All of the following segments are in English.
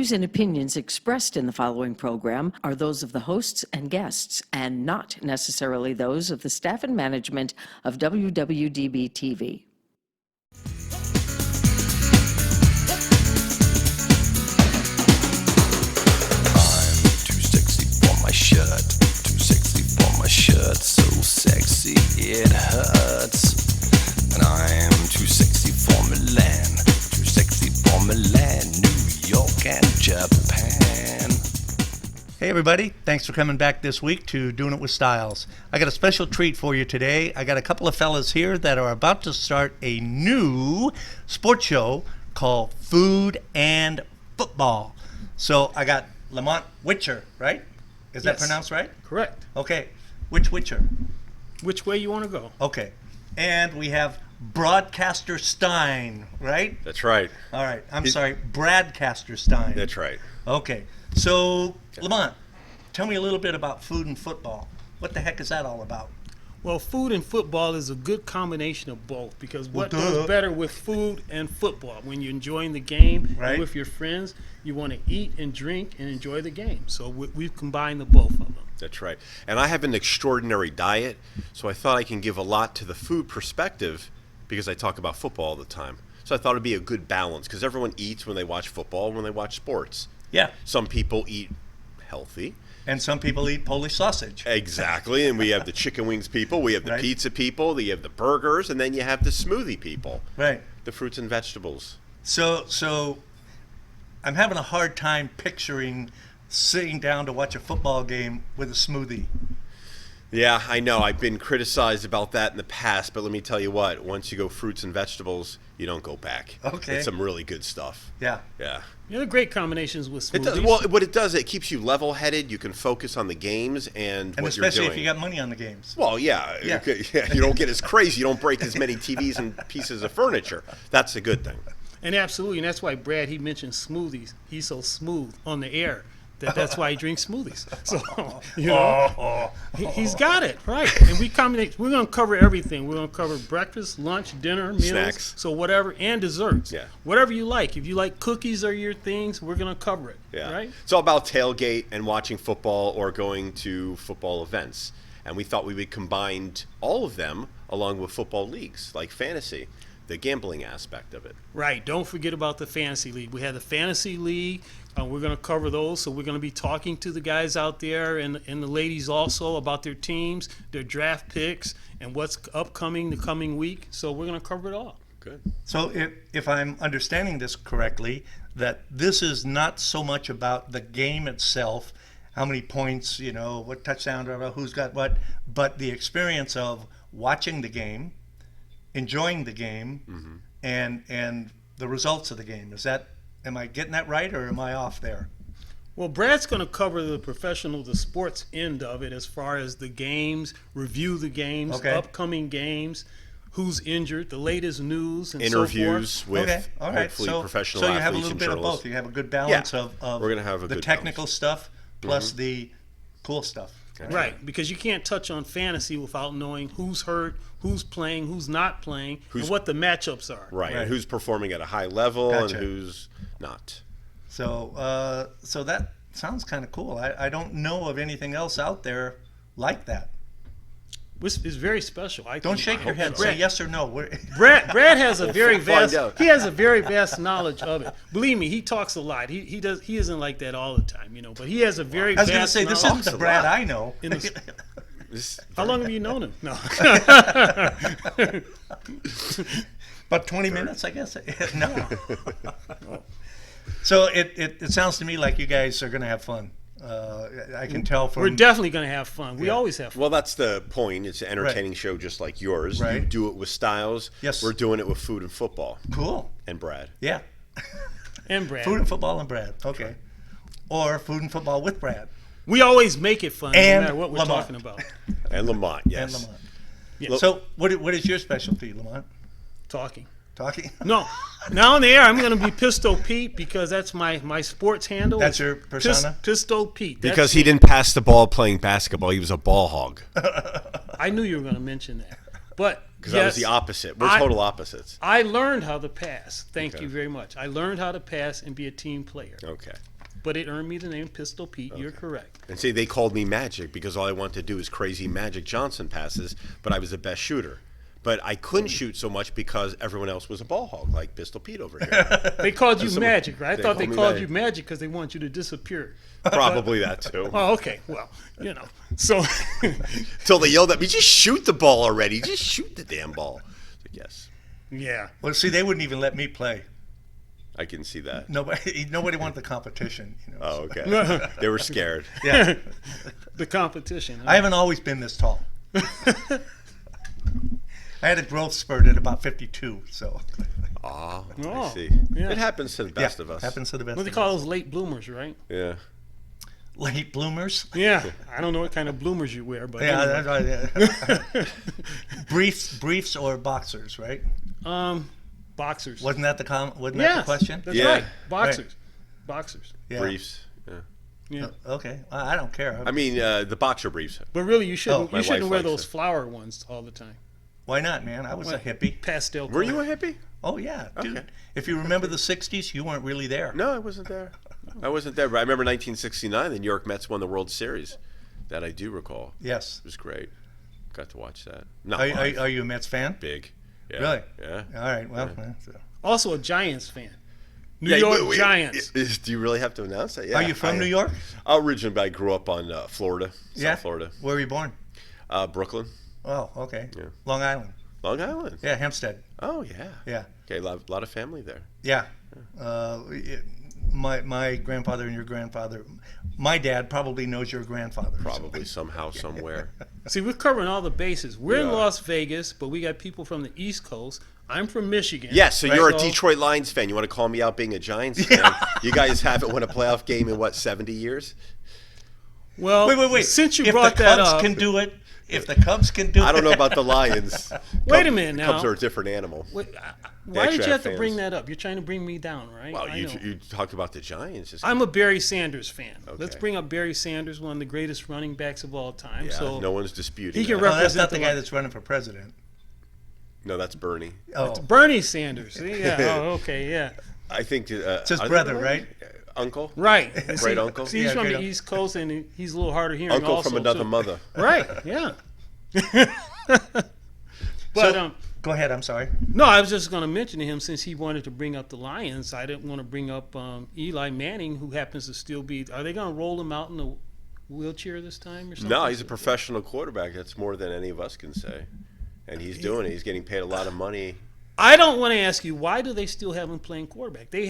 views and opinions expressed in the following program are those of the hosts and guests, and not necessarily those of the staff and management of WWDB-TV. Shirt, too sexy for my shirt, so sexy it hurts. And I'm too sexy for Milan, too sexy for Milan, New York and Japan. Hey everybody, thanks for coming back this week to Doing It with Styles. I got a special treat for you today. I got a couple of fellas here that are about to start a new sports show called Food and Football. So I got Lamont Witcher, right? Is that pronounced right? Correct. Okay. Which Witcher? Which way you want to go? Okay. And we have broadcaster Stein, right? That's right. All right. I'm sorry, broadcaster Stein. That's right. Okay. So, Lamont, tell me a little bit about food and football. What the heck is that all about? Well, food and football is a good combination of both, because what goes better with food and football? When you're enjoying the game and with your friends, you want to eat and drink and enjoy the game. So we've combined the both of them. That's right. And I have an extraordinary diet, so I thought I can give a lot to the food perspective because I talk about football all the time. So I thought it'd be a good balance, because everyone eats when they watch football, when they watch sports. Yeah. Some people eat healthy. And some people eat Polish sausage. Exactly. And we have the chicken wings people, we have the pizza people, you have the burgers, and then you have the smoothie people. Right. The fruits and vegetables. So I'm having a hard time picturing sitting down to watch a football game with a smoothie. Yeah, I know. I've been criticized about that in the past, but let me tell you what, once you go fruits and vegetables, you don't go back. Okay. It's some really good stuff. Yeah. Yeah. Yeah, they're great combinations with smoothies. It does, well, what it does, it keeps you level-headed. You can focus on the games and what you're doing. Especially if you got money on the games. Well, yeah. You don't get as crazy. You don't break as many TVs and pieces of furniture. That's a good thing. And absolutely, and that's why Brad, he mentioned smoothies. He's so smooth on the air that's why he drinks smoothies. So, you know, he's got it, right. And we're going to cover everything. We're going to cover breakfast, lunch, dinner, meals. Snacks. So whatever, and desserts. Yeah. Whatever you like. If you like cookies are your things, we're going to cover it. Yeah. Right? It's all about tailgate and watching football or going to football events. And we thought we would combine all of them along with football leagues, like fantasy, the gambling aspect of it. Right. Don't forget about the fantasy league. We had the fantasy league. We're going to cover those. So we're going to be talking to the guys out there and the ladies also about their teams, their draft picks, and what's upcoming the coming week. So we're going to cover it all. Good. So if I'm understanding this correctly, that this is not so much about the game itself, how many points, you know, what touchdown, who's got what, but the experience of watching the game, enjoying the game, and the results of the game. Am I getting that right, or am I off there? Well, Brad's going to cover the sports end of it, as far as the games, review the games, upcoming games, who's injured, the latest news, and interviews so with all right. hopefully professional athletes. So you athletes have a little and bit of journalists. both. You have a good balance of We're gonna have a the good technical balance. stuff plus the cool stuff. Right, because you can't touch on fantasy without knowing who's hurt, who's playing, who's not playing, and what the matchups are. Right, and who's performing at a high level and who's not. So that sounds kind of cool. I don't know of anything else out there like that. It's very special. Don't shake your head. Say yes or no. Brad has a very vast knowledge of it. Believe me, he talks a lot. He isn't like that all the time, you know. But he has a very vast knowledge. I was going to say, this isn't the Brad I know. How long have you known him? No. About 20 minutes, I guess. No. So it sounds to me like you guys are going to have fun. I can tell from... We're definitely going to have fun. We always have fun. Well, that's the point. It's an entertaining show just like yours. Right. You do it with Styles. Yes. We're doing it with food and football. Cool. And Brad. Yeah. And Brad. Food and football and Brad. Okay. Or food and football with Brad. We always make it fun, and no matter what we're Lamont. talking about. And Lamont, yes. And Lamont. Yeah. So what is your specialty, Lamont? Talking. No. Now on the air, I'm going to be Pistol Pete, because that's my sports handle. That's your persona? Pistol Pete. Because he didn't pass the ball playing basketball. He was a ball hog. I knew you were going to mention that. But because I was the opposite. We're total opposites. I learned how to pass. Thank you very much. I learned how to pass and be a team player. Okay. but it earned me the name Pistol Pete. You're correct. And see, they called me Magic because all I wanted to do is crazy Magic Johnson passes, but I was the best shooter. But I couldn't shoot so much because everyone else was a ball hog, like Pistol Pete over here. They called you Magic, right? I they thought they called me called Magic. you Magic because they want you to disappear. Probably that too. Oh, okay. Well, so Till they yelled at me, just shoot the ball already. Just shoot the damn ball. Like, yes, yeah. Well, see, they wouldn't even let me play. I can see that. Nobody wanted the competition. Oh, okay. They were scared. Yeah. The competition. I haven't always been this tall. I had a growth spurt at about 52, so. Oh, I Oh, see. yeah. It happens to the best of us. Happens to the best What they of call us. those late bloomers, right? Yeah. Late bloomers? Yeah. I don't know what kind of bloomers you wear, but Yeah, anyway. that's right. Yeah. Briefs or boxers, right? Boxers. Wasn't that the that Yes, the question? That's Yeah. right. Boxers. Boxers. Yeah. Briefs. Yeah. Yeah. Okay, I don't care. I mean, the boxer briefs. But really, you shouldn't. Oh. You shouldn't My wear wife those likes it. flower ones all the time. Why not, man? I was a hippie. Pastel. Were you color. a hippie? Oh yeah, dude. Okay. If you remember the '60s, you weren't really there. No, I wasn't there. I wasn't there. But I remember 1969, the New York Mets won the World Series. That I do recall. Yes. It was great. Got to watch that. Not Are, live. are you a Mets fan? Big. Yeah. Really? Yeah. All right. Well. So. Also a Giants fan. New Yeah, York wait, Giants. Do you really have to announce that? Yeah. Are you from New York? Originally, I grew up on Florida, Yeah. South Florida, Where were you born? Brooklyn, Oh, okay. Yeah. Long Island. Long Island. Yeah, Hempstead. Oh yeah. Yeah. Okay, a lot of family there. Yeah. My grandfather and your grandfather. My dad probably knows your grandfather. so- Probably somehow, somewhere. See, we're covering all the bases. We're in Yeah. Las Vegas, but we got people from the East Coast. I'm from Michigan. Yes, so you're a So- Detroit Lions fan. You want to call me out being a Giants fan? You guys haven't won a playoff game in what, 70 years? Well, Wait. since you if brought the that Cubs up, can do it, if the Cubs can do it, I don't know about the Lions. Wait a minute now. Cubs are a different animal. why did actually you have have to bring fans. that up? You're trying to bring me down, right? Well, I you know. you talked about the Giants. Just, I'm a Barry Sanders fan. Let's Okay. bring up Barry Sanders, one of the greatest running backs of all time. yeah, so no one's disputing he can that. Oh, that's represent not the the guy Lions. that's running for president. No, that's Bernie. Oh, Bernie Sanders. Yeah. Oh, okay. Yeah. I think it's his are they brother, related? right? Uncle? Right. Great uncle? See, he's Yeah, from great the uncle. East Coast, and he's a little harder hearing. Uncle also, from another too. mother. Right. Yeah. But So- Go ahead. I'm sorry. no, I was just going to mention to him, since he wanted to bring up the Lions, I didn't want to bring up Eli Manning, who happens to still be. Are they going to roll him out in a wheelchair this time or something? No, he's a professional quarterback. That's more than any of us can say. And he's doing it. He's getting paid a lot of money. I don't want to ask you, why do they still have him playing quarterback? They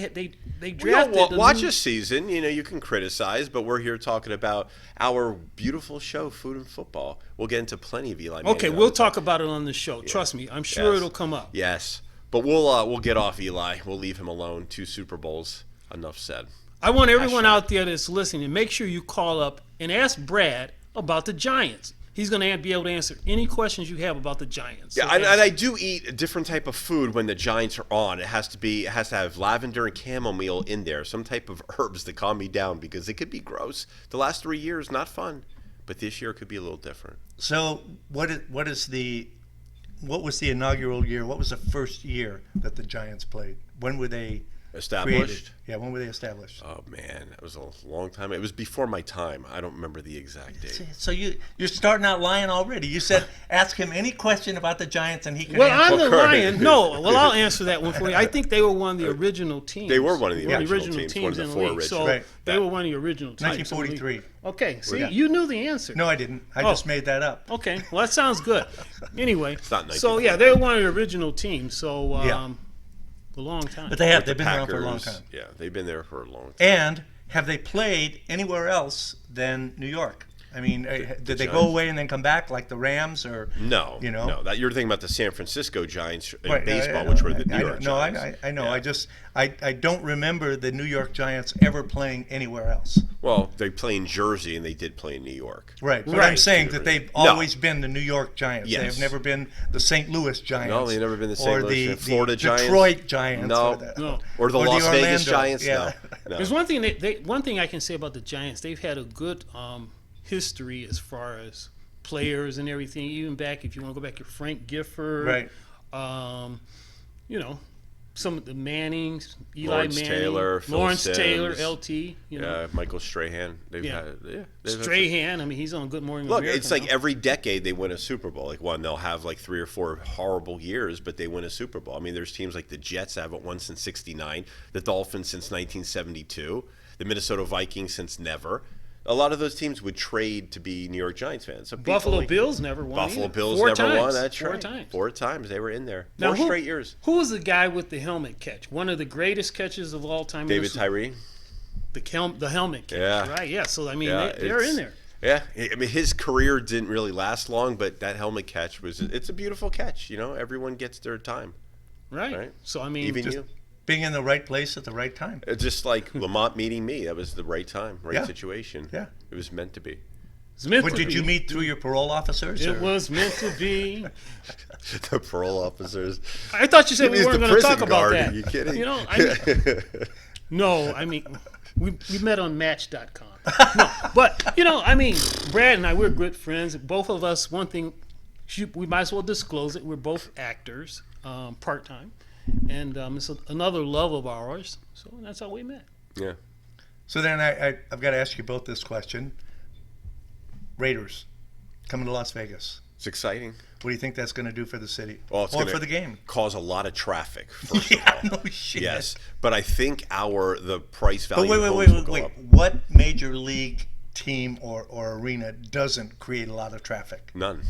drafted. Watch new- a season. You know, you can criticize, but we're here talking about our beautiful show, Food and Football. We'll get into plenty of Eli Manning. Okay, we'll talk about it on the show. Trust me, I'm sure Yes. it'll come up. Yes, but we'll get off Eli. We'll leave him alone. 2 Super Bowls. Enough said. I want everyone out there that's listening, make sure you call up and ask Brad about the Giants. He's going to be able to answer any questions you have about the Giants. Yeah, So and ask I do eat a different type of food when the Giants are on. It has to have lavender and chamomile in there, some type of herbs to calm me down because it could be gross. The last 3 years, not fun, but this year could be a little different. So what was the inaugural year? What was the first year that the Giants played? When were they Established? created? Yeah, when were they established? Oh man, that was a long time. It was before my time. I don't remember the exact date. So you're starting out lying already. You said ask him any question about the Giants and he can Well, answer. I'm the Correct. Lion. No, well, I'll answer that one for you. I think they were one of the original teams. They were one of the original teams, one of the in the 4 league. So original. Right. they were one of the original teams. in the league. 1943. Okay, see, Yeah. you knew the answer. No, I didn't. I Oh. just made that up. Okay, well, that sounds good. Anyway, not so yeah, they were one of the original teams. So Yeah. a long time. But they've The been around for a long Packers, time. Yeah, they've been there for a long time. And have they played anywhere else than New York? I mean, did they go Giants? away and then come back like the Rams or No, You know? no. That you're thinking about the San Francisco Giants in Right, baseball, I which know. were the New I know. York No, Giants. I know. Yeah. I don't remember the New York Giants ever playing anywhere else. Well, they play in Jersey and they did play in New York. Right. But Right. I'm saying that they've No. always been the New York Giants. Yes. They've never been the St. Louis Giants. No, they've never been the St. or Louis the, Giants. Florida the Giants. Detroit Giants. No. Or the, No. Or the or Las Vegas Orlando. Giants. Yeah. No. There's one thing one thing I can say about the Giants. They've had a good history as far as players and everything. Even back, if you want to go back to Frank Gifford, Right. You know, some of the Mannings, Eli Lawrence Manning, Taylor, Phil Lawrence Simms, Taylor, LT, you know, Michael Strahan. They've Yeah. had, they've had Strahan. I mean, he's on Good Morning Look, America it's like now. every decade they win a Super Bowl. Like one, they'll have like 3 or 4 horrible years, but they win a Super Bowl. I mean, there's teams like the Jets that haven't won since '69, the Dolphins since 1972, the Minnesota Vikings since never. A lot of those teams would trade to be New York Giants fans. So people Buffalo like- Bills never won. Buffalo either. Bills Four never times. won. That's Four right. times. 4 times they were in there. Now, 4 straight years. Who was the guy with the helmet catch? One of the greatest catches of all time. David Tyree. The helmet catch. Yeah. Right. Yeah. So I mean, Yeah, they're it's- in there. Yeah, I mean his career didn't really last long, but that helmet catch it's a beautiful catch. You know, everyone gets their time, Right. right? So I mean, Even just, you. Being in the right place at the right time. Just like Lamont meeting me, that was the right time, right Yeah. situation. Yeah. It was meant to be. it's meant What to did be. you meet through your parole officers? It or- was meant to be. The parole officers. I thought you said He we was weren't the going to talk prison about guard. that. Are you kidding? You know, I mean, no, I mean, we met on Match.com. No, but you know, I mean, Brad and I, we're good friends. Both of us. One thing, we might as well disclose it. We're both actors, part time, and it's another love of ours. So that's how we met. Yeah. So then I've got to ask you both this question. Raiders coming to Las Vegas. It's exciting. What do you think that's going to do for the city? Well, it's or going for the game? cause a lot of traffic. First Yeah, of all. no shit. Yes, but I think the price But value. wait, of wait, homes will wait, go wait. up. What major league team or arena doesn't create a lot of traffic? None.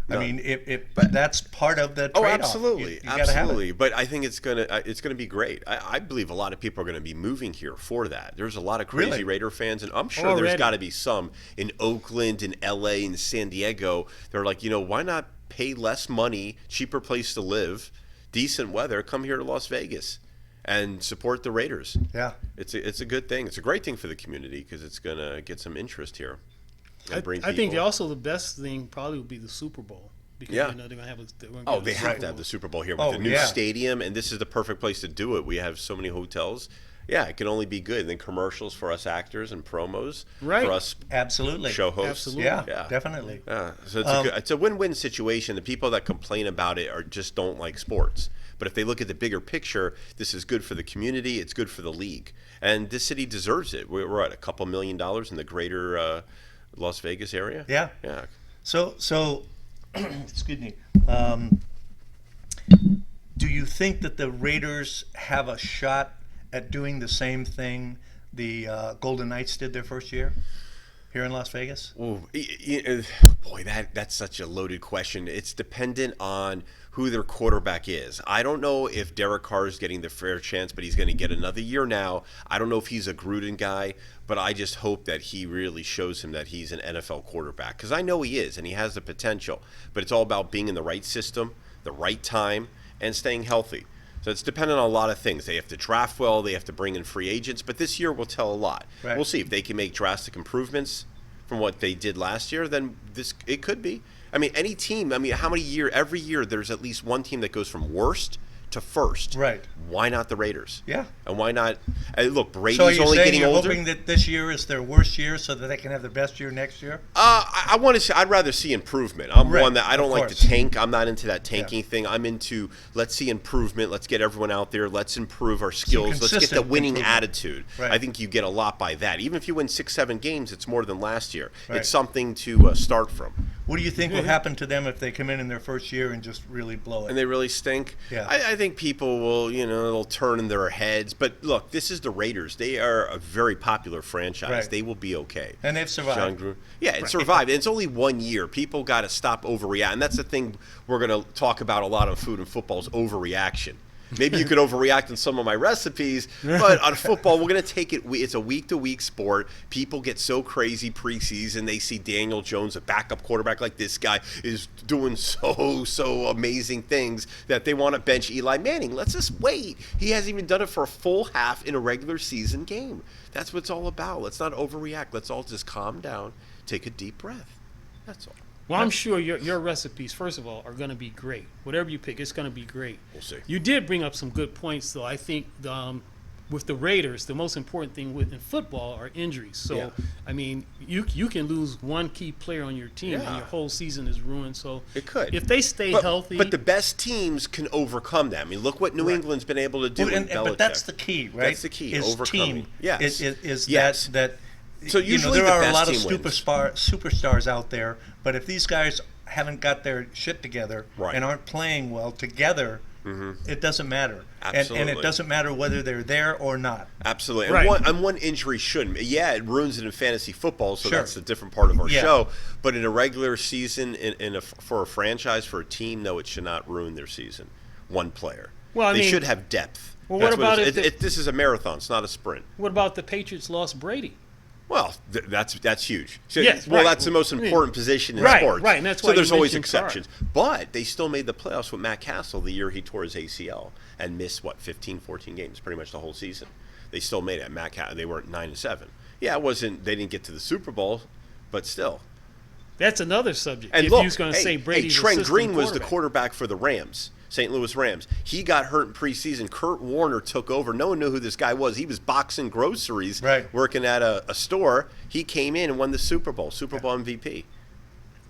I None. mean, if that's part of the Oh, trade-off. absolutely, You gotta have it. absolutely. But I think it's gonna be great. I believe a lot of people are gonna be moving here for that. There's a lot of crazy Really? Raider fans, and I'm sure Already. there's got to be some in Oakland, in LA, in San Diego. They're like, why not pay less money, cheaper place to live, decent weather, come here to Las Vegas and support the Raiders. Yeah. It's a good thing. It's a great thing for the community because it's gonna get some interest here. And bring I think people. also the best thing probably would be the Super Bowl because Yeah. they're going to have Oh, they have to have the Super Bowl here with Oh, the new yeah. stadium, and this is the perfect place to do it. We have so many hotels. Yeah, it can only be good. And then commercials for us actors and promos Right. for us Absolutely. show hosts. Absolutely. Yeah, Yeah. definitely. Yeah, so it's a win-win situation. The people that complain about it just don't like sports. But if they look at the bigger picture, this is good for the community. It's good for the league, and this city deserves it. We're at $2 million in the greater Las Vegas area. Yeah. Yeah. So excuse me. Do you think that the Raiders have a shot at doing the same thing the Golden Knights did their first year here in Las Vegas? Ooh, boy, that's such a loaded question. It's dependent on who their quarterback is. I don't know if Derek Carr is getting the fair chance, but he's going to get another year now. I don't know if he's a Gruden guy, but I just hope that he really shows him that he's an NFL quarterback, because I know he is, and he has the potential. But it's all about being in the right system, the right time, and staying healthy. So it's dependent on a lot of things. They have to draft well. They have to bring in free agents. But this year will tell a lot. Right. We'll see if they can make drastic improvements from what they did last year. Then it could be. I mean, any team. I mean, every year there's at least one team that goes from worst to first. Right. Why not the Raiders? Yeah. And why not? Look, Brady's So are you only saying getting you're older. hoping that this year is their worst year so that they can have the best year next year? I want to see. I'd rather see improvement. I'm Right, one that I don't of like course. to tank. I'm not into that tanking thing. I'm into let's see improvement. Let's get everyone out there. Let's improve our skills. Let's get the consistent winning improvement. attitude. Right. I think you get a lot by that. Even if you win 6-7 games, it's more than last year. Right. It's something to start from. What do you think will happen to them if they come in their first year and just really blow it? And they really stink. Yeah. I think people will, they'll turn in their heads. But look, this is the Raiders. They are a very popular franchise. Right. They will be okay. And they've survived. John Gruden. Yeah, it survived. And it's only 1 year. People got to stop overreacting. And that's the thing we're going to talk about a lot on Food and Football is overreaction. Maybe you could overreact on some of my recipes, but on football, we're going to take it. It's a week-to-week sport. People get so crazy preseason. They see Daniel Jones, a backup quarterback like this guy, is doing so amazing things that they want to bench Eli Manning. Let's just wait. He hasn't even done it for a full half in a regular season game. That's what it's all about. Let's not overreact. Let's all just calm down, take a deep breath. That's all. Well, I'm sure your recipes, first of all, are going to be great. Whatever you pick, it's going to be great. We'll see. You did bring up some good points, though. I think with the Raiders, the most important thing in football are injuries. So, Yeah. I mean, you can lose one key player on your team and Yeah. your whole season is ruined. So It could. if they stay healthy. But the best teams can overcome that. I mean, look what New England's been able to do Well, in Belichick. but that's the key, right? That's the key, Is overcoming. team. Yes. Is Yes. that So usually there the are a best lot of team wins. superstars out there, but if these guys haven't got their shit together Right. and aren't playing well together, it doesn't matter. And it Absolutely. doesn't matter whether they're there or not. Absolutely. And Right. one injury shouldn't. Yeah, it ruins it in fantasy football, so Sure. that's a different part of our Yeah. show. But in a regular season, for a franchise, for a team, no, it should not ruin their season. One player. Well, I they mean- should have depth. Well, what That's about it's- if this is a marathon, it's not a sprint. what about the Patriots lost Brady? Well, that's huge. So, Yes, well, right. that's the most important position in Right, sports. right, and that's so why you there's always mentioned Carr. exceptions. But they still made the playoffs with Matt Castle the year he tore his ACL and missed, 15, 14 games, pretty much the whole season. They still made it. They weren't 9-7. Yeah, it wasn't. They didn't get to the Super Bowl, but still. That's another subject. And if look, you was going to say Brady's a Trent system Green was the quarterback. quarterback for the Rams, St. Louis Rams. He got hurt in preseason. Kurt Warner took over. No one knew who this guy was. He was boxing groceries, Right. working at a store. He came in and won the Super Bowl MVP.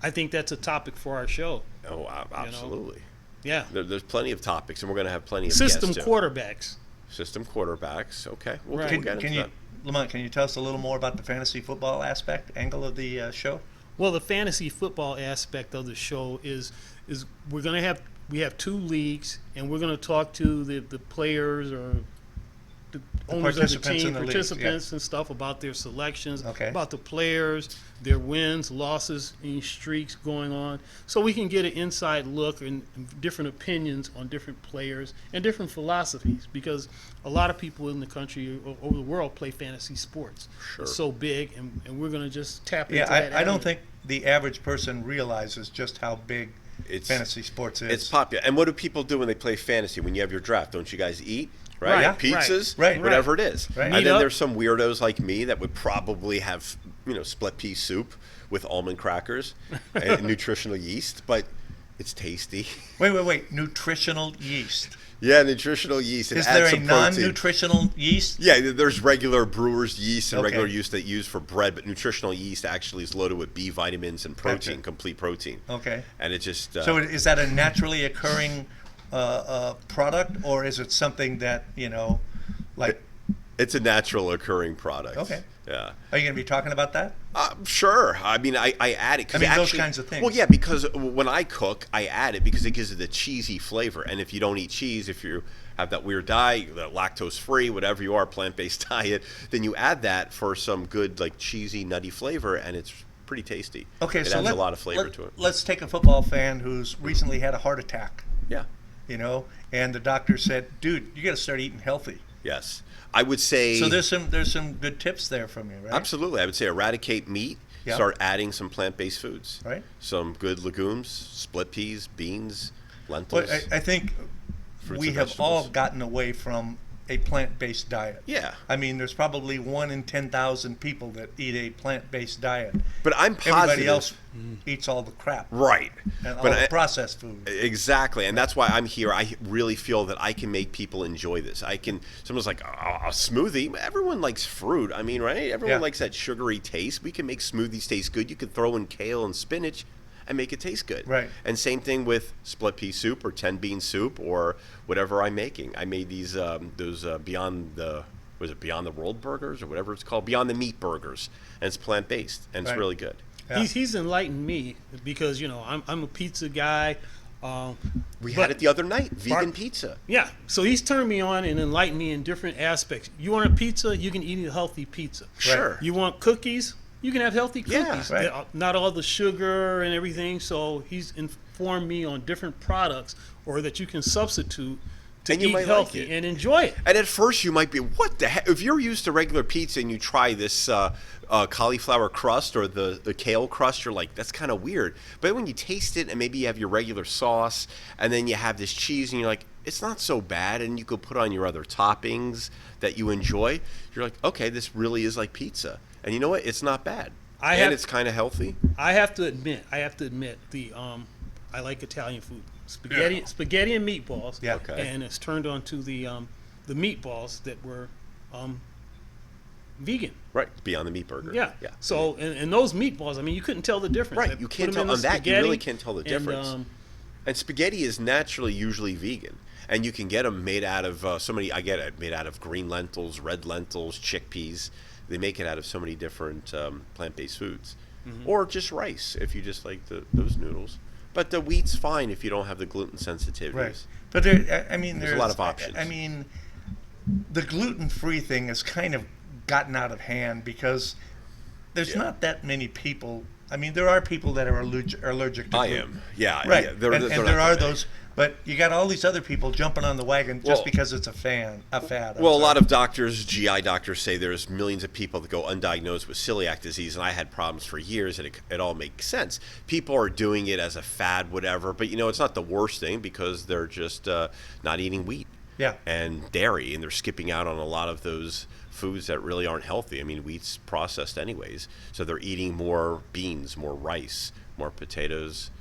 I think that's a topic for our show. Oh, absolutely. Yeah. There's plenty of topics, and we're going to have plenty of System guests, too. quarterbacks. System quarterbacks. Okay. We'll, Right. we'll get Can into you, that. Lamont, can you tell us a little more about the fantasy football angle of the show? Well, the fantasy football aspect of the show is we have two leagues, and we're going to talk to the players or the owners of the participants team, in the leagues, participants and stuff about their selections, Okay. about the players, their wins, losses, any streaks going on, so we can get an inside look and different opinions on different players and different philosophies, because a lot of people in the country or over the world play fantasy sports. Sure. It's so big, and we're going to just tap into Yeah, that. I don't avenue. think the average person realizes just how big It's- fantasy sports is. It's popular. And what do people do when they play fantasy? When you have your draft, don't you guys eat? Right? Right, yeah. Pizzas? Right. Whatever it is. Right. And Meet then up. there's some weirdos like me that would probably have, split pea soup with almond crackers and nutritional yeast, but it's tasty. Wait. Nutritional yeast. Yeah, nutritional yeast. It Is adds there a some protein. non-nutritional yeast? Yeah, there's regular brewer's yeast and Okay. regular yeast that you use for bread, but nutritional yeast actually is loaded with B vitamins and protein, Gotcha. complete protein. Okay. And it just So is that a naturally occurring product, or is it something that, like, it's a natural occurring product. Okay. Yeah. are you going to be talking about that? Sure. I mean, I add it. 'Cause I mean, it those actually, kinds of things. Well, yeah, because when I cook, I add it because it gives it a cheesy flavor. And if you don't eat cheese, if you have that weird diet, lactose-free, whatever you are, plant-based diet, then you add that for some good, like, cheesy, nutty flavor, and it's pretty tasty. Okay, it so adds a lot of flavor to it. Let's take a football fan who's recently had a heart attack, Yeah. and the doctor said, dude, you got to start eating healthy. Yes. I would say... So there's some good tips there from you, right? Absolutely. I would say eradicate meat. Yeah. Start adding some plant-based foods. Right. Some good legumes, split peas, beans, Well, lentils. I think Fruits we and have all vegetables. gotten away from a plant-based diet. Yeah. I mean, there's probably 1 in 10,000 people that eat a plant-based diet. But I'm positive. Everybody else eats all the crap Right. and all But the processed food. Exactly, and that's why I'm here. I really feel that I can make people enjoy this. Someone's like, a smoothie. Everyone likes fruit. I mean, right? Everyone Yeah. likes that sugary taste. We can make smoothies taste good. You could throw in kale and spinach and make it taste good. Right. And same thing with split pea soup or 10 bean soup or whatever I'm making. I made these Beyond the World burgers or whatever it's called, Beyond the Meat burgers, and it's plant based and it's Right. really good. Yeah. He's enlightened me because I'm a pizza guy. We But- had it the other night, vegan pizza. Yeah, so he's turned me on and enlightened me in different aspects. You want a pizza, you can eat a healthy pizza. Sure. You want cookies, you can have healthy cookies. Yeah, right. Not all the sugar and everything. So he's informed me on different products or that you can substitute to And you eat might like healthy it. and enjoy it. And at first you might be, what the heck? If you're used to regular pizza and you try this cauliflower crust or the kale crust, you're like, that's kind of weird. But when you taste it and maybe you have your regular sauce and then you have this cheese and you're like, it's not so bad, and you could put on your other toppings that you enjoy, you're like, okay, this really is like pizza. And you know what? It's not bad. And it's kind of healthy. I have to admit, I like Italian food. Spaghetti and meatballs. Yeah. Okay. And it's turned on to the meatballs that were vegan. Right, beyond the meat burger. Yeah. Yeah. So, and those meatballs, I mean, you couldn't tell the difference. Right, They you put can't them in tell the on that. You really spaghetti, can't tell the and, difference. And spaghetti is naturally usually vegan, and you can get them made out of I get it made out of green lentils, red lentils, chickpeas. They make it out of so many different plant-based foods, or just rice if you just like those noodles. But the wheat's fine if you don't have the gluten sensitivities. Right. But there's a lot of options. I mean, the gluten-free thing has kind of gotten out of hand because there's not that many people. I mean, there are people that are allergic to gluten. I am. Yeah. Right. Yeah, and they're there not are that many. those. But you got all these other people jumping on the wagon just Well- because it's a fad. Well, a lot of doctors, GI doctors, say there's millions of people that go undiagnosed with celiac disease, and I had problems for years, and it all makes sense. People are doing it as a fad, whatever, but it's not the worst thing because they're just not eating wheat Yeah. and dairy, and they're skipping out on a lot of those foods that really aren't healthy. I mean, wheat's processed anyways, so they're eating more beans, more rice, more potatoes,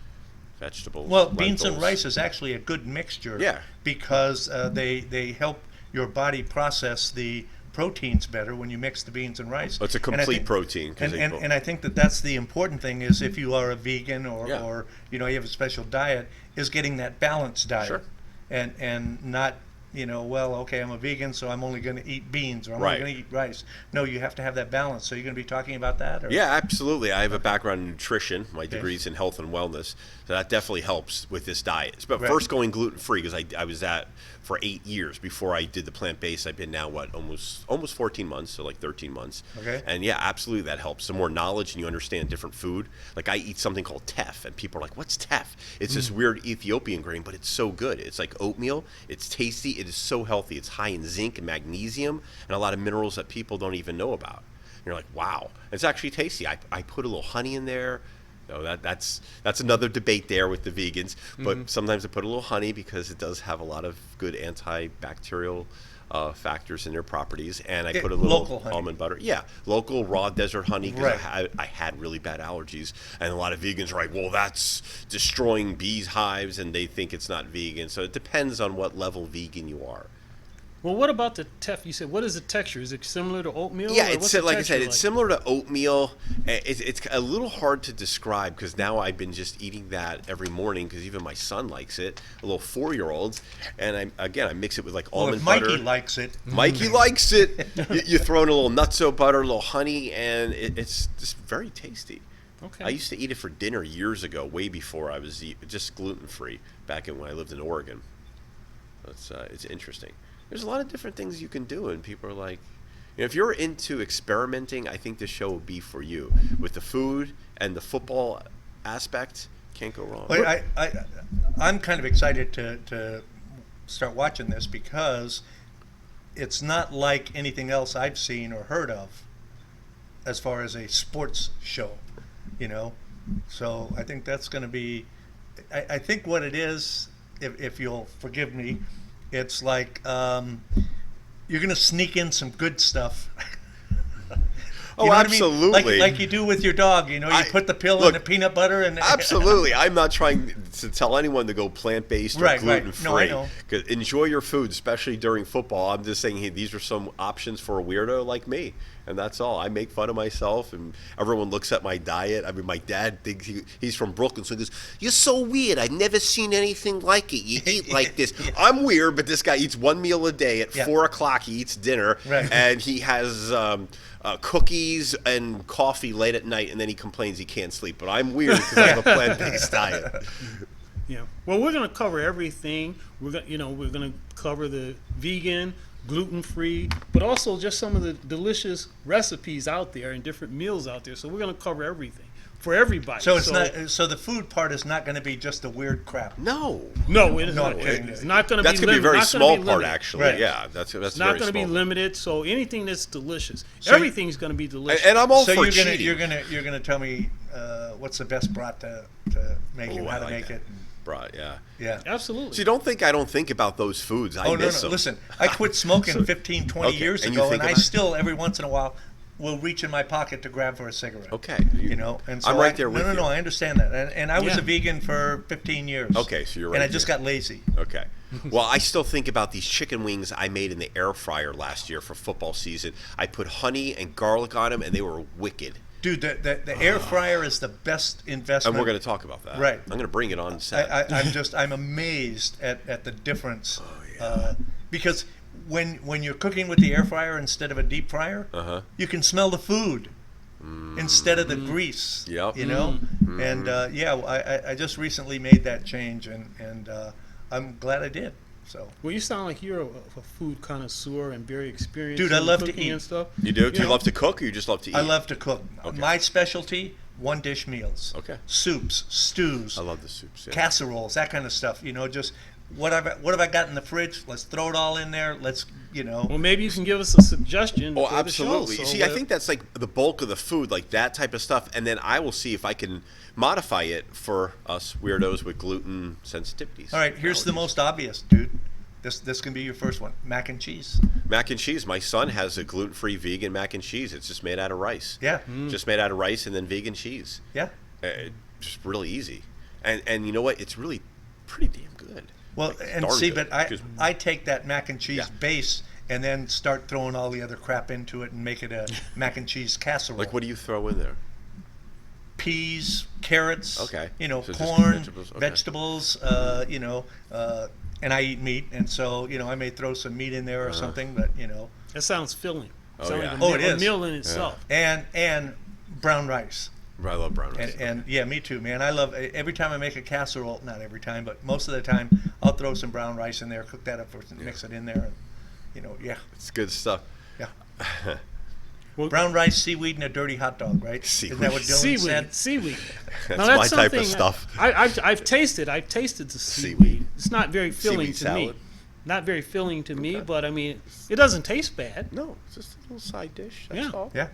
vegetables. Well, beans and lentils. rice is actually a good mixture. Yeah. Because they help your body process the proteins better when you mix the beans and rice. Oh, it's a And I complete think- protein. 'Cause And I think that's the important thing is if you are a vegan or, Yeah. or you have a special diet, is getting that balanced diet. Sure. And not, okay, I'm a vegan, so I'm only going to eat beans or I'm Right. only going to eat rice. No, you have to have that balance. So you're going to be talking about that? Or? Yeah, absolutely. I have a background in nutrition. My degree's in health and wellness, so that definitely helps with this diet. But Right. first, going gluten-free, because I was that for 8 years before I did the plant-based. I've been now, almost 14 months, so like 13 months. Okay. And yeah, absolutely, that helps. The more knowledge and you understand different food. Like I eat something called teff, and people are like, what's teff? It's this weird Ethiopian grain, but it's so good. It's like oatmeal. It's tasty. It is so healthy. It's high in zinc and magnesium and a lot of minerals that people don't even know about. And you're like, wow. It's actually tasty. I put a little honey in there. That's another debate there with the vegans. But sometimes I put a little honey because it does have a lot of good antibacterial factors in their properties. And I put a Local little honey. almond butter. Yeah, local raw desert honey because Right. I had really bad allergies. And a lot of vegans are like, well, that's destroying bees' hives, and they think it's not vegan. So it depends on what level vegan you are. Well, what about the teff? You said, what is the texture? Is it similar to oatmeal? Yeah, or it's what's the like I said, texture it's similar to oatmeal. It's a little hard to describe because now I've been just eating that every morning because even my son likes it, a little 4-year-old. And I mix it with like Well, almond if butter. Mikey likes it. Mikey likes it. You throw in a little nutso butter, a little honey, and it's just very tasty. Okay. I used to eat it for dinner years ago, way before I was just gluten-free back when I lived in Oregon. It's interesting. There's a lot of different things you can do, and people are like, if you're into experimenting, I think this show will be for you. With the food and the football aspect, can't go wrong. But I'm kind of excited to start watching this because it's not like anything else I've seen or heard of as far as a sports show, So I think that's going to be, I think what it is, if you'll forgive me, it's like you're going to sneak in some good stuff. Oh, You know what I mean? absolutely. Like you do with your dog, you put the pill in look, the peanut butter and Absolutely. I'm not trying to tell anyone to go plant-based or Right, right. gluten-free. No, I know. 'Cause enjoy your food, especially during football. I'm just saying, hey, these are some options for a weirdo like me. And that's all. I make fun of myself, and everyone looks at my diet. I mean, my dad thinks he's from Brooklyn, so he goes, "You're so weird. I've never seen anything like it. You eat like this." I'm weird, but this guy eats one meal a day. At 4 o'clock, he eats dinner, Right. and he has cookies and coffee late at night, and then he complains he can't sleep. But I'm weird because I have a plant-based diet. Yeah. Well, we're going to cover everything. We're going to cover the vegan, gluten-free, but also just some of the delicious recipes out there and different meals out there. So we're going to cover everything for everybody. So it's not. So the food part is not going to be just the weird crap. No. No, it is No, not. kidding. It's not going to be. That's going to be a very not gonna small be part, limited. actually. Right. Yeah, that's It's very not going to be small. limited. So anything that's delicious, So everything's going to be delicious. And I'm all So for you're cheating. you're gonna tell me what's the best brat to make Oh, and I how to like make that. it. Right, yeah. Yeah. Absolutely. So you don't think I don't think about those foods. I Oh no, miss no! them. Listen, I quit smoking 15, 20 Okay, years and you ago, think and I about it? still every once in a while will reach in my pocket to grab for a cigarette. Okay. You know, and so I'm right there with no, you. No, I understand that, and I was Yeah. a vegan for 15 years. Okay, so you're right And I just there. got lazy. Okay. Well, I still think about these chicken wings I made in the air fryer last year for football season. I put honey and garlic on them, and they were wicked. Dude, the air fryer is the best investment. And we're going to talk about that. Right. I'm going to bring it on set. I'm amazed at the difference. Oh, Because when you're cooking with the air fryer instead of a deep fryer, you can smell the food instead of the grease. Yep. You know, and I just recently made that change, and I'm glad I did. So. Well, you sound like you're a food connoisseur and very experienced. Dude, I in love to cooking eat. and stuff. You do? Do you know, love to cook, or you just love to eat? I love to cook. Okay. My specialty, one dish meals. Okay. Soups, stews, I love the soups. Yeah. casseroles, that kind of stuff. You know, just what have I got in the fridge? Let's throw it all in there. Let's, you know. Well, maybe you can give us a suggestion. Oh, for the show. absolutely. So See, I think that's like the bulk of the food, like that type of stuff, and then I will see if I can modify it for us weirdos with gluten sensitivities. All right, here's the allergies. most obvious, dude. This can be your first one. Mac and cheese. Mac and cheese. My son has a gluten-free vegan mac and cheese. It's just made out of rice. Yeah. Just made out of rice and then vegan cheese. Yeah. Just really easy. And you know what? It's really pretty damn good. Well, Like, and darn see, good. but Just- I take that mac and cheese Yeah. base and then start throwing all the other crap into it and make it a mac and cheese casserole. like, what do you throw in there? Peas, carrots, Okay. you know, So just corn, vegetables, okay. vegetables, you know, and I eat meat, and so, you know, I may throw some meat in there or something, but, you know, that sounds filling. Oh, Sounds yeah. like Oh, it a is. meal in itself. and brown rice. I love brown rice. And yeah, me too, man. I love every time I make a casserole. Not every time, but most of the time, I'll throw some brown rice in there, cook that up first, and mix it in there, and you know, yeah, It's good stuff. yeah. Well, Brown rice, seaweed, and a dirty hot dog, right? Isn't that what Dylan said? Seaweed. That's Now, my type something of stuff. I've tasted the seaweed. Seaweed. It's not very filling Seaweed to me. salad. Not very filling to me, but I mean, it doesn't taste bad. No, it's just a little side dish. That's Yeah. all. Yeah.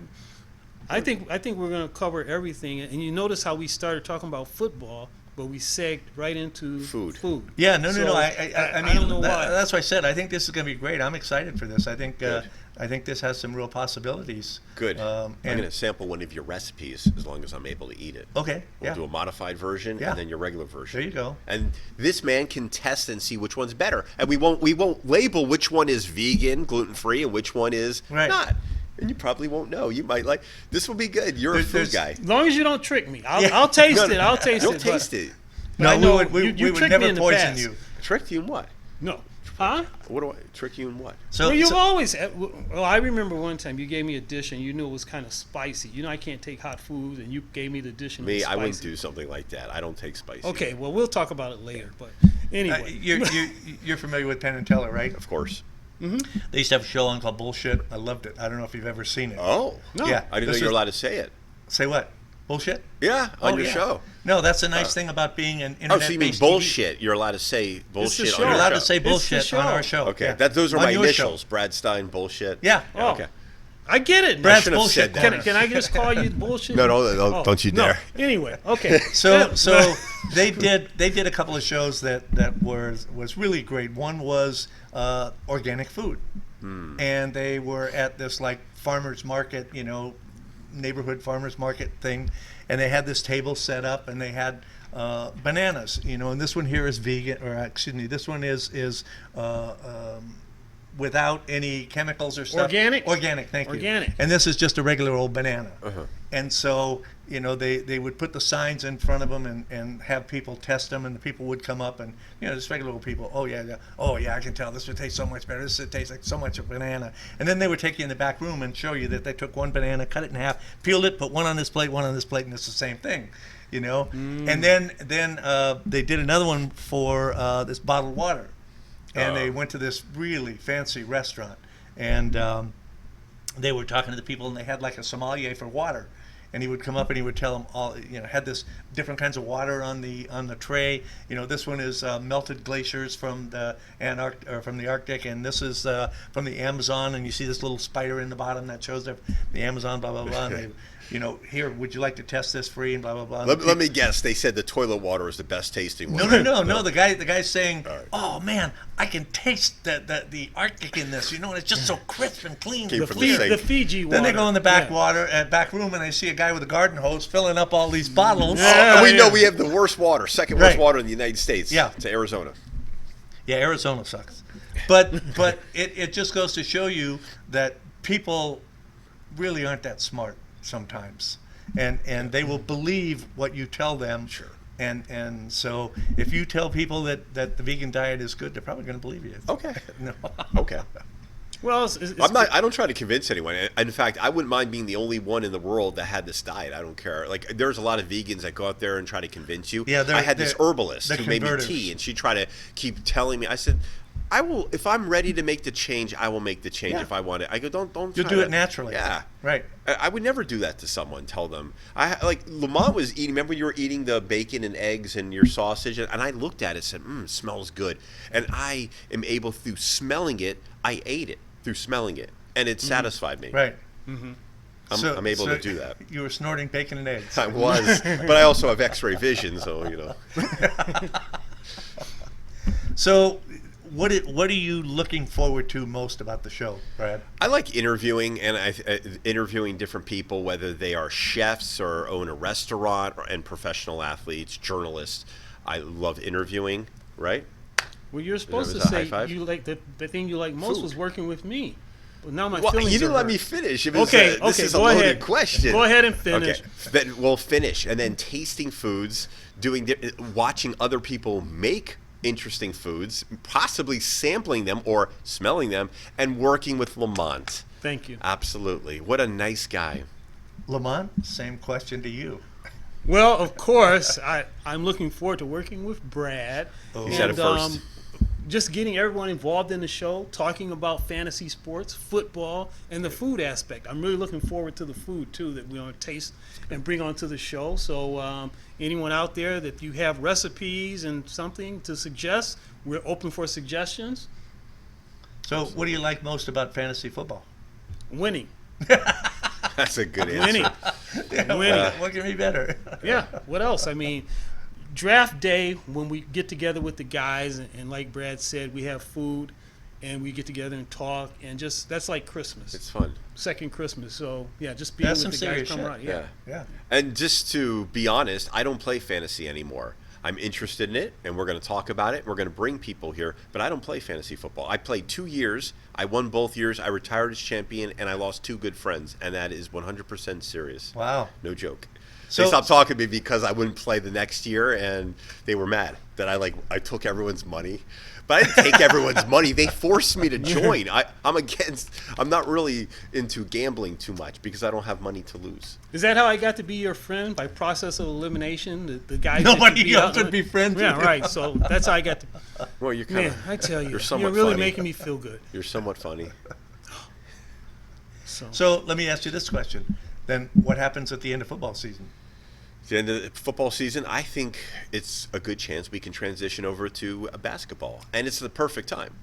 I think we're going to cover everything, and you notice how we started talking about football, but we segged right into Food. Yeah, no. So, I mean, don't know why. that's why I said I think this is going to be great. I'm excited for this. I think Good. I think this has some real possibilities. Good. I'm And going to sample one of your recipes as long as I'm able to eat it. okay, We'll yeah, do a modified version Yeah. and then your regular version. there you go. And this man can test and see which one's better. And we won't label which one is vegan, gluten free, and which one is Right. not. And you probably won't know. You might like this will be good. You're a food There's- guy. As long as you don't trick me, I'll, Yeah. I'll taste No, it. I'll taste You'll it. taste it. But I No, know we you would tricked never me in the poison past. you. Tricked you in what? No, huh? What do I trick you in what? So, Well, you've so- always. Well, I remember one time you gave me a dish and you knew it was kind of spicy. You know, I can't take hot food, and you gave me the dish and it Me, was I wouldn't spicy. do something like that. I don't take spicy. Okay, well, we'll talk about it later. But anyway, you're familiar with Penn and Teller, right? Of course. They used to have a show on called Bullshit. I loved it. I don't know if you've ever seen it. Oh. No. Yeah. I didn't know this you were is- allowed to say it. Say what? Bullshit? Yeah, on Oh, your yeah. show. No, that's the nice thing about being an Oh, so you mean internet-based bullshit? You're allowed to say bullshit show. on You're your allowed show. to say the bullshit on show. our show. Okay, Yeah. those are On my your initials. show. Brad Stein, bullshit. Yeah. Oh. Okay. I get it. Brad's should have bullshit. said that. corner. Can I just call you bullshit? No, Oh, don't you no. dare. Anyway, okay. So they did a couple of shows that was really great. One was organic food, and they were at this like farmers market, you know, neighborhood farmers market thing, and they had this table set up, and they had bananas, you know, and this one here is vegan, or excuse me, this one is without any chemicals or stuff. Organic? Organic, thank you. Organic. And this is just a regular old banana. And so, you know, they would put the signs in front of them and have people test them, and the people would come up and, you know, just regular old people, oh yeah, I can tell this would taste so much better. This would taste like so much of banana. And then they would take you in the back room and show you that they took one banana, cut it in half, peeled it, put one on this plate, and it's the same thing. You know, and then they did another one for this bottled water, and they went to this really fancy restaurant, and they were talking to the people, and they had like a sommelier for water, and he would come up and he would tell them all, you know, had this different kinds of water on the tray. You know, this one is melted glaciers from the Arctic, and this is from the Amazon, and you see this little spider in the bottom that shows the Amazon, blah blah blah. And here, would you like to test this free and blah blah blah. Let me guess. They said the toilet water is the best tasting one. No. The guy's saying, "Oh man, I can taste the Arctic in this. And it's just so crisp and clean." Came from the sink. The Fiji water. Then they go in the back room, and they see a guy with a garden hose filling up all these bottles. And we know we have the worst water, second worst water in the United States. Yeah. To Arizona. Yeah, Arizona sucks. But it just goes to show you that people really aren't that smart sometimes, and they will believe what you tell them. Sure. And so if you tell people that the vegan diet is good, they're probably going to believe you. Okay. No. Okay. Well, I don't try to convince anyone. In fact, I wouldn't mind being the only one in the world that had this diet. I don't care. Like, there's a lot of vegans that go out there and try to convince you. Yeah, I had this herbalist they're who made me converters. tea, and she tried to keep telling me. I said, I will, if I'm ready to make the change, I will make the change if I want it. I go, don't. You'll try do to- it naturally. Yeah. Right. I would never do that to someone. Tell them. Lamont was eating. Remember, you were eating the bacon and eggs and your sausage, and I looked at it and said, smells good. And I am able, through smelling it, I ate it through smelling it, and it satisfied me. Right. I'm able to do that. You were snorting bacon and eggs. I was, but I also have X-ray vision, so So, what are you looking forward to most about the show, Brad? I like interviewing interviewing different people, whether they are chefs or own a restaurant and professional athletes, journalists. I love interviewing. Right? well, you're supposed to was a high say five? you like the thing you like most Food. was working with me. Well, now my Well, feelings you didn't are let hurt. me finish. It was, Okay, this is a go loaded ahead. question. Go ahead and finish. Okay, then we'll finish, and then tasting foods, watching other people make interesting foods, possibly sampling them or smelling them, and working with Lamont. Thank you. Absolutely, what a nice guy. Lamont, same question to you. Well, of course, I'm looking forward to working with Brad. You said it first. Just getting everyone involved in the show, talking about fantasy sports, football, and the food aspect. I'm really looking forward to the food, too, that we're going to taste and bring onto the show. So anyone out there that you have recipes and something to suggest, we're open for suggestions. So, what do you like most about fantasy football? Winning. That's a good answer. Winning. Winning. What can be better? Yeah. What else? I mean, draft day, when we get together with the guys, and like Brad said, we have food, and we get together and talk, and just that's like Christmas. It's fun. Second Christmas. So yeah, just being That's with the some guys serious come shit. around. Yeah. Yeah. And just to be honest, I don't play fantasy anymore. I'm interested in it, and we're going to talk about it. We're going to bring people here, but I don't play fantasy football. I played 2 years. I won both years. I retired as champion, and I lost 2 good friends, and that is 100% serious. Wow. No joke. So- They stopped talking to me because I wouldn't play the next year, and they were mad that I took everyone's money. But I didn't take everyone's money. They forced me to join. I'm not really into gambling too much because I don't have money to lose. Is that how I got to be your friend, by process of elimination? The guys Nobody else would be friends with Yeah, you. right. So that's how I got to. Well, you're kind Man, I tell you, you're you're somewhat really funny. making me feel good. You're somewhat funny. So, let me ask you this question. Then, what happens at the end of football season? At the end of the football season, I think it's a good chance we can transition over to basketball. And it's the perfect time.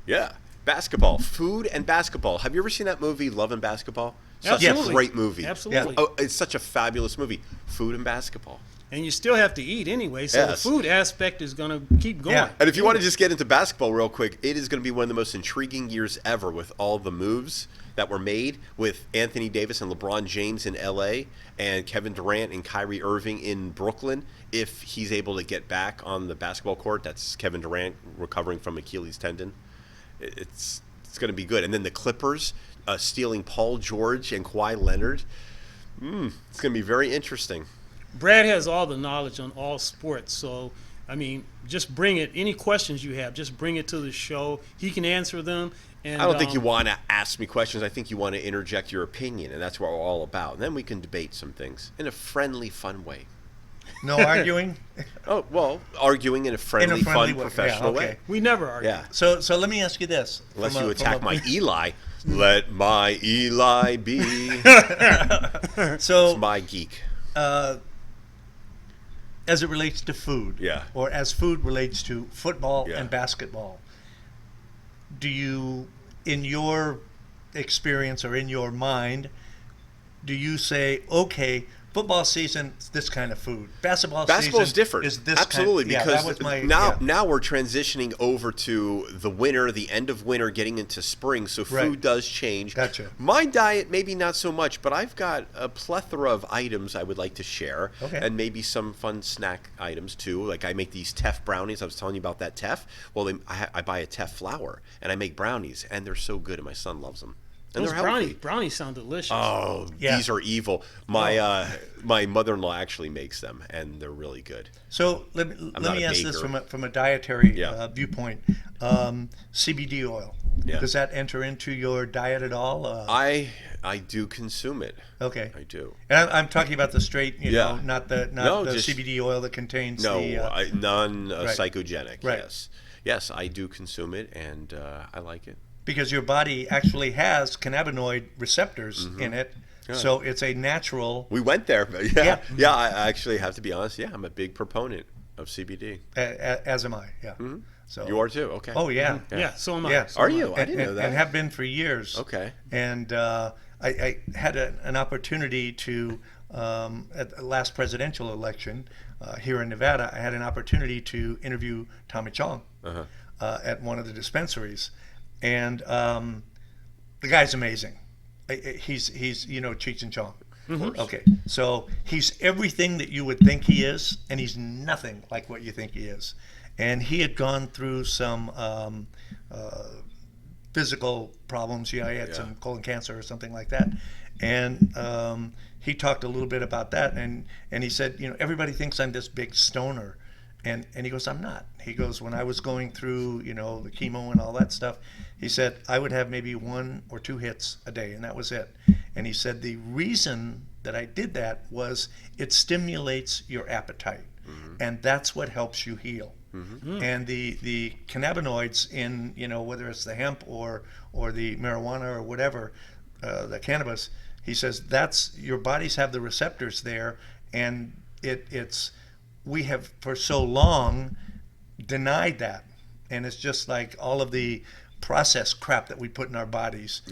Yeah. Basketball. Food and basketball. Have you ever seen that movie, Love and Basketball? Such Absolutely. a great movie. Absolutely. Oh, it's such a fabulous movie. Food and basketball. And you still have to eat anyway, so Yes. the food aspect is going to keep going. Yeah. And if you want to just get into basketball real quick, it is going to be one of the most intriguing years ever with all the moves that were made with Anthony Davis and LeBron James in L.A. and Kevin Durant and Kyrie Irving in Brooklyn. If he's able to get back on the basketball court, that's Kevin Durant recovering from Achilles tendon. It's going to be good. And then the Clippers stealing Paul George and Kawhi Leonard. It's going to be very interesting. Brad has all the knowledge on all sports, so I mean, just bring it. Any questions you have, just bring it to the show. He can answer them. And I don't think you want to ask me questions. I think you want to interject your opinion, and that's what we're all about. And then we can debate some things in a friendly, fun way. No arguing? Oh, well, arguing in a friendly, friendly fun, way. professional Yeah, okay. way. We never argue. Yeah. So let me ask you this. Unless From you a- attack from a- my Eli. Let my Eli be. So, It's my geek. as it relates to food, Yeah. or as food relates to football Yeah. and basketball, do you, in your experience or in your mind, do you say, okay, football season, it's this kind of food. Basketball Basketball is season different. is this Absolutely, kind of, because that was my, now we're transitioning over to the winter, the end of winter, getting into spring, so food Right. does change. Gotcha. My diet, maybe not so much, but I've got a plethora of items I would like to share, Okay. and maybe some fun snack items too. Like I make these teff brownies. I was telling you about that teff. Well, I buy a teff flour, and I make brownies, and they're so good, and my son loves them. And Those they're healthy. brownies sound delicious. Oh, Yeah. these are evil. My mother-in-law actually makes them, and they're really good. So let not me a ask this baker. from a dietary Yeah. viewpoint. CBD oil. Yeah. Does that enter into your diet at all? I do consume it. Okay. I do. And I'm talking about the straight, Yeah. not the just- CBD oil that contains No, the. right. psychogenic. Right. Yes, I do consume it, and I like it. Because your body actually has cannabinoid receptors in it, so it's a natural. We went there, but Yeah. yeah. I actually have to be honest. Yeah, I'm a big proponent of CBD. As am I. Yeah. So. You are too. Okay. Oh yeah. Yeah, so am I. Yeah. So Are am I. you? I didn't know that. And have been for years. Okay. And I had an opportunity to, at the last presidential election here in Nevada, I had an opportunity to interview Tommy Chong at one of the dispensaries. And the guy's amazing. He's Cheech and Chong. Okay, so he's everything that you would think he is, and he's nothing like what you think he is. And he had gone through some physical problems. He had some colon cancer or something like that. And he talked a little bit about that, and he said, everybody thinks I'm this big stoner. And he goes, I'm not. He goes, when I was going through, the chemo and all that stuff, he said, I would have maybe 1 or 2 hits a day, and that was it. And he said, the reason that I did that was it stimulates your appetite, and that's what helps you heal. And the cannabinoids in, whether it's the hemp or the marijuana or whatever, the cannabis, he says, that's, your bodies have the receptors there, and it's, we have for so long denied that, and it's just like all of the processed crap that we put in our bodies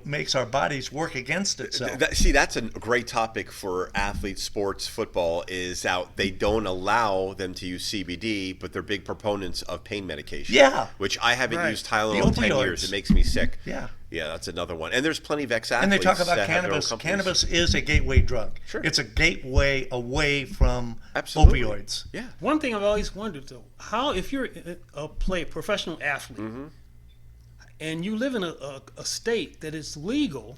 makes our bodies work against itself. That's a great topic for athletes, sports, football, is out. They don't allow them to use CBD, but they're big proponents of pain medication. Yeah. Which I haven't Right. used Tylenol The in 10 opioids. years. It makes me sick. Yeah. Yeah, that's another one. And there's plenty of ex-athletes And they talk about that have their own cannabis. companies. Cannabis is a gateway drug. Sure. It's a gateway away from Absolutely. opioids. Yeah. One thing I've always wondered though, how if you're a professional athlete, and you live in a state that is legal,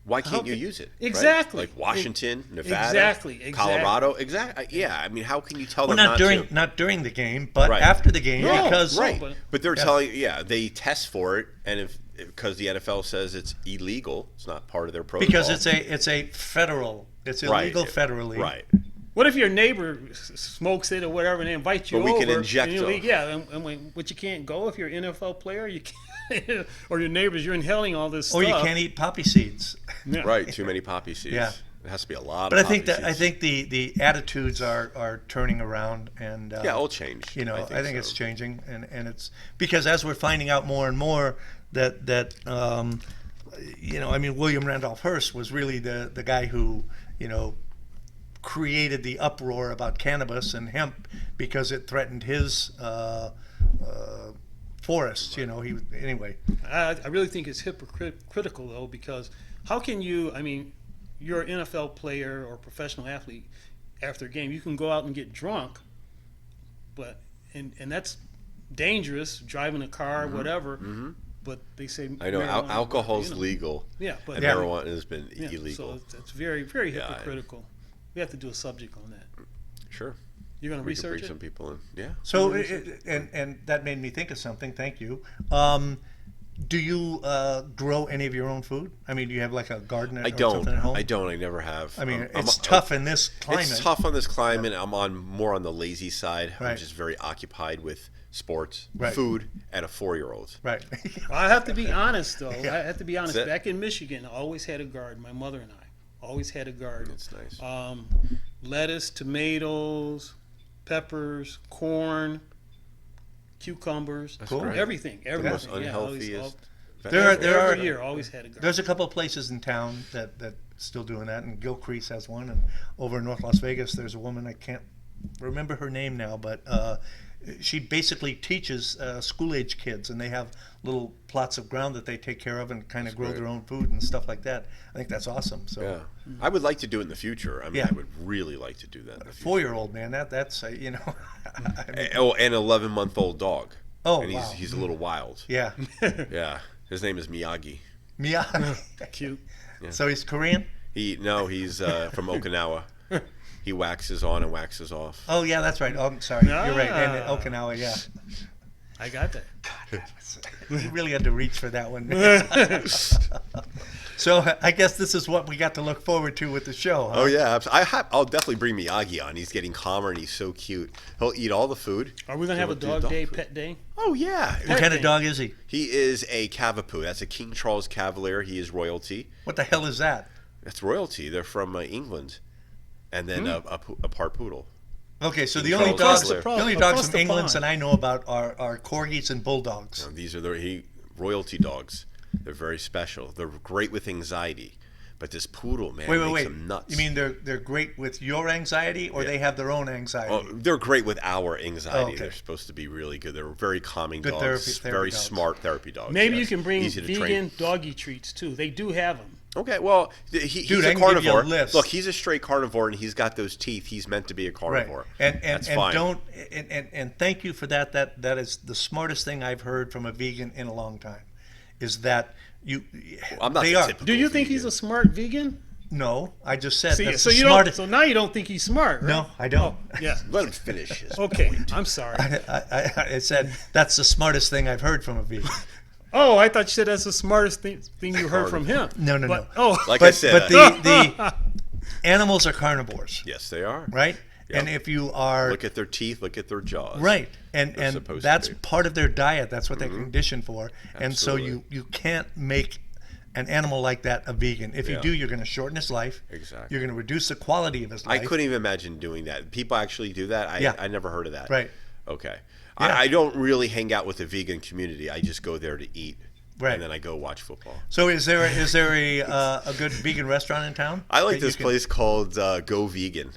Why can't How you can- use it? right? Exactly. Like Washington, Nevada, Exactly. Colorado. Exactly. Yeah. I mean, how can you tell Well, them not during to? not during the game, but Right. after the game, No, because Right. but- But they're Yeah. telling they test for it, and if because the NFL says it's illegal, it's not part of their protocol. because it's a federal, it's illegal federally. Right. what if your neighbor smokes it or whatever, and they invite you But we over? can inject and you them. Yeah, but you can't go if you're an NFL player. You can't, or your neighbors. You're inhaling all this Or stuff. you can't eat poppy seeds. Yeah. Right. Too many poppy seeds. Yeah. It has to be a lot. But of I think poppy that seeds. the attitudes are turning around, and Yeah, it'll change. I think it's so. changing, and it's because as we're finding out more and more that William Randolph Hearst was really the guy who created the uproar about cannabis and hemp because it threatened his forests. Anyway. I really think it's hypocritical though, because how can you? I mean, you're an NFL player or professional athlete. After a game, you can go out and get drunk, but and that's dangerous. Driving a car, whatever. But they say I know marijuana- alcohol's you know. legal. Yeah, but And marijuana has been yeah, illegal. so it's very, very Yeah, hypocritical. We have to do a subject on that. Sure. You're going to We could research bring it. some people in. Yeah. So, and that made me think of something. Thank you. Do you grow any of your own food? I mean, do you have like a garden I or don't. something at home? I don't. I never have. I mean, I'm- it's tough in this climate. It's tough on this climate. I'm more on the lazy side. I'm Right. just very occupied with sports, Right. food, and a 4-year-old. Right. I have to be honest, though. I have to be honest. That's it. Back in Michigan, I always had a garden. My mother and I always had a garden. That's nice. Lettuce, tomatoes, peppers, corn, cucumbers, Cool. great. everything. The most Yeah, unhealthiest Every year, always had a garden. There's a couple of places in town that still doing that, and Gilcrease has one, and over in North Las Vegas, there's a woman, I can't remember her name now, but she basically teaches school-age kids, and they have little plots of ground that they take care of and kind of grow their own food and stuff like that. I think that's awesome. So, Yeah, I would like to do it in the future. I mean, Yeah. I would really like to do that in the future. 4-year-old man, that's you know, I mean, Oh, and an 11-month-old dog. Oh, and wow. he's a little wild. yeah, Yeah, his name is Miyagi. Miyagi. Cute. So he's Korean. He's from Okinawa. He waxes on and waxes off. Oh yeah, that's right. Oh, I'm sorry, you're right. And Ah. Okinawa, yeah. I got that. You really had to reach for that one. So I guess this is what we got to look forward to with the show. Huh? Oh yeah, I'll definitely bring Miyagi on. He's getting calmer and he's so cute. He'll eat all the food. Are we gonna have a Do dog day, food. pet day? Oh yeah. What kind of dog is he? He is a Cavapoo. That's a King Charles Cavalier. He is royalty. What the hell is that? That's royalty. They're from England, and then a part poodle. Okay, so King the only Charles dogs, Cavalier. the only Across dogs from the England pond. that I know about are corgis and bulldogs. These are royalty dogs. They're very special. They're great with anxiety, but this poodle man makes them nuts. You mean they're great with your anxiety, or they have their own anxiety? Oh, they're great with our anxiety. Oh, okay. They're supposed to be really good. They're very calming Good dogs. therapy very dogs. smart therapy dogs. Maybe you yes. can bring Easy to vegan train. doggy treats too. They do have them. Okay, well, he's Dude, a I can give you a carnivore. list. Look, he's a straight carnivore, and he's got those teeth. He's meant to be a right. carnivore. And That's and fine. don't and thank you for that. That is the smartest thing I've heard from a vegan in a long time. Is that you? I'm not they the are. typical Do you think vegan. he's a smart vegan? No, I just said See, that's so the you smartest. don't. So now you don't think he's smart, right? No, I don't. Yeah. Let him finish his Okay. point. I'm sorry. I said that's the smartest thing I've heard from a vegan. Oh, I thought you said that's the smartest thing you heard from him. No. Oh, Like I said, but the animals are carnivores, yes, they are. right? Yep. And if you are Look at their teeth. Look at their jaws. right, They're and supposed to that's be. part of their diet. That's what they're conditioned for. And so Absolutely. you can't make an animal like that a vegan. If you Yeah. do, you're going to shorten his life. Exactly. You're going to reduce the quality of his life. I couldn't even imagine doing that. People actually do that. Yeah. I never heard of that. Right. Okay. Yeah. I don't really hang out with the vegan community. I just go there to eat. Right. And then I go watch football. So is there a good vegan restaurant in town? I like that you this can- place called Go Vegan.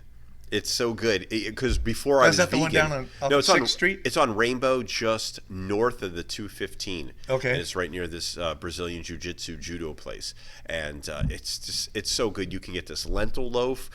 It's so good because before I was Is that the one vegan, down on- off no, it's 6th on Street? It's on Rainbow, just north of the 215. Okay. and it's right near this Brazilian jiu-jitsu judo place, and it's so good. You can get this lentil loaf,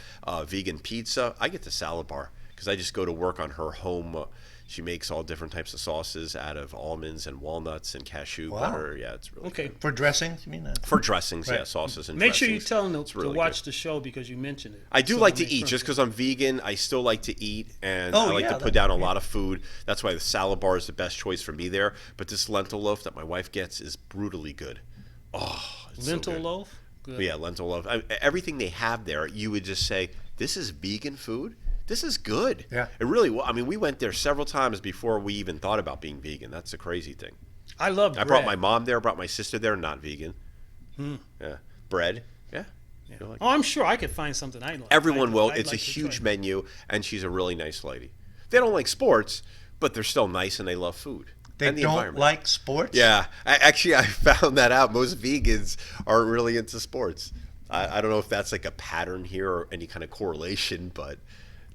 vegan pizza. I get the salad bar because I just go to work on her home. She makes all different types of sauces out of almonds and walnuts and cashew Wow. butter. Yeah, it's really okay. good. For dressings, you mean? For dressings, Right. yeah, sauces and Make sure you dressings. tell them It's to really watch good. the show because you mentioned it. I do So like to make eat sure. just because I'm vegan. I still like to eat, and Oh, I like yeah, to put that- down a lot of food. That's why the salad bar is the best choice for me there. But this lentil loaf that my wife gets is brutally good. Oh, it's so Lentil good. loaf. Good. But yeah, lentil loaf. Everything they have there, you would just say, "This is vegan food. This is good." Yeah. It really. I mean, we went there several times before we even thought about being vegan. That's the crazy thing. I love I bread. brought my mom there. Brought my sister there. Not vegan. Yeah, bread. Yeah. You'll like Oh, I'm sure I could find something I like. Everyone will. I'd It's a like to huge try. menu, and she's a really nice lady. They don't like sports, but they're still nice and they love food. They and the don't environment. like sports? Yeah, I found that out. Most vegans aren't really into sports. I don't know if that's like a pattern here or any kind of correlation, but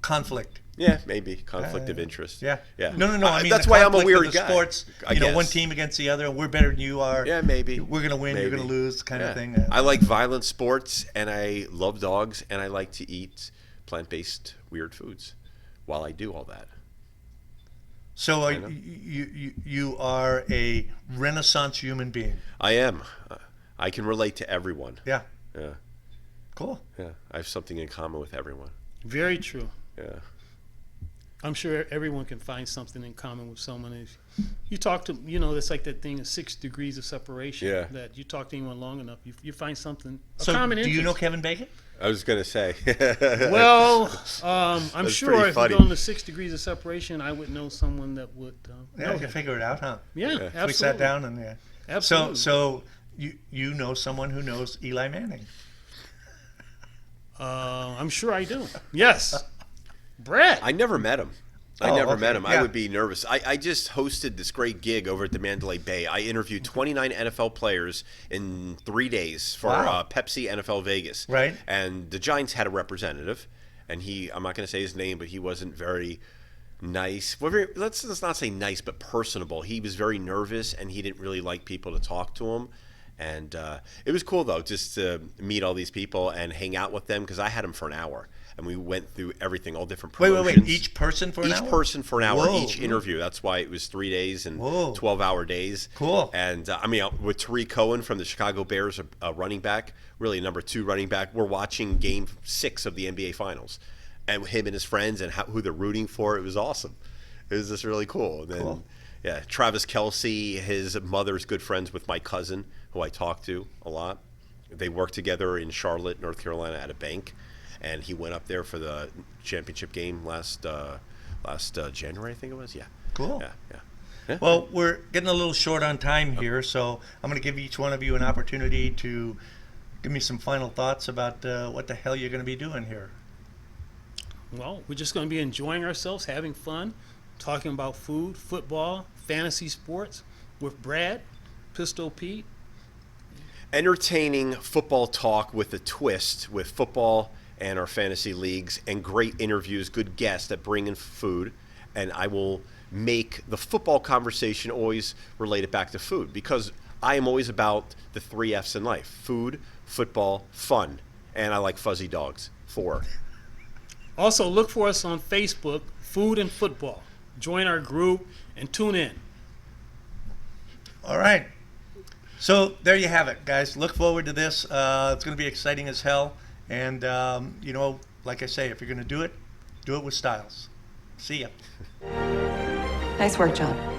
Conflict. yeah, maybe conflict of interest. Yeah. yeah. No. I mean, that's the why I'm a conflict of weird the guy. Sports, I one guess. team against the other, we're better than you are. Yeah, maybe. We're going to win, you're going to Maybe. lose, kind Yeah. of thing. I like violent sports, and I love dogs, and I like to eat plant-based weird foods while I do all that. So know. you are a Renaissance human being. I am. I can relate to everyone. Yeah. Yeah, Cool. yeah. I have something in common with everyone. Very true. Yeah. I'm sure everyone can find something in common with someone. If you talk to, it's like that thing of 6 degrees of separation. Yeah. That you talk to anyone long enough, you find something, a So common do interest. you know Kevin Bacon? I was gonna say. Well, I'm That's sure pretty if funny. we go into 6 degrees of separation, I would know someone that would Yeah, know you can him. figure it out, huh? Yeah, Yeah. absolutely. We sat down and yeah. Absolutely. So you know someone who knows Eli Manning. I'm sure I do. Yes. Brett. I never met him. I Oh, never okay, met him. I yeah. would be nervous. I just hosted this great gig over at the Mandalay Bay. I interviewed 29 NFL players in 3 days for Wow. Pepsi NFL Vegas. Right. And the Giants had a representative, and I'm not going to say his name, but he wasn't very nice. Well, let's not say nice, but personable. He was very nervous, and he didn't really like people to talk to him. And it was cool, though, just to meet all these people and hang out with them, because I had them for an hour. And we went through everything, all different Wait, promotions. wait. Each person for an hour? Each person for an hour, Whoa. each interview. That's why it was 3 days and Whoa. 12-hour days. Cool. And with Tyree Cohen from the Chicago Bears, a running back, really a number 2 running back, we're watching Game 6 of the NBA Finals, and him and his friends and who they're rooting for. It was awesome. It was just really cool. And then, Cool. yeah, Travis Kelce, his mother's good friends with my cousin, who I talk to a lot. They work together in Charlotte, North Carolina, at a bank. And he went up there for the championship game last January, I think it was. Yeah. Cool. Yeah. Well, we're getting a little short on time here, so I'm going to give each one of you an opportunity to give me some final thoughts about what the hell you're going to be doing here. Well, we're just going to be enjoying ourselves, having fun, talking about food, football, fantasy sports with Brad, Pistol Pete. Entertaining football talk with a twist, with football and our fantasy leagues, and great interviews, good guests that bring in food. And I will make the football conversation always related back to food, because I am always about the 3 F's in life: food, football, fun. And I like fuzzy dogs. 4. Also, look for us on Facebook, Food and Football. Join our group and tune in. All right. So there you have it, guys. Look forward to this. It's going to be exciting as hell. And, like I say, if you're going to do it with styles. See ya. Nice work, John.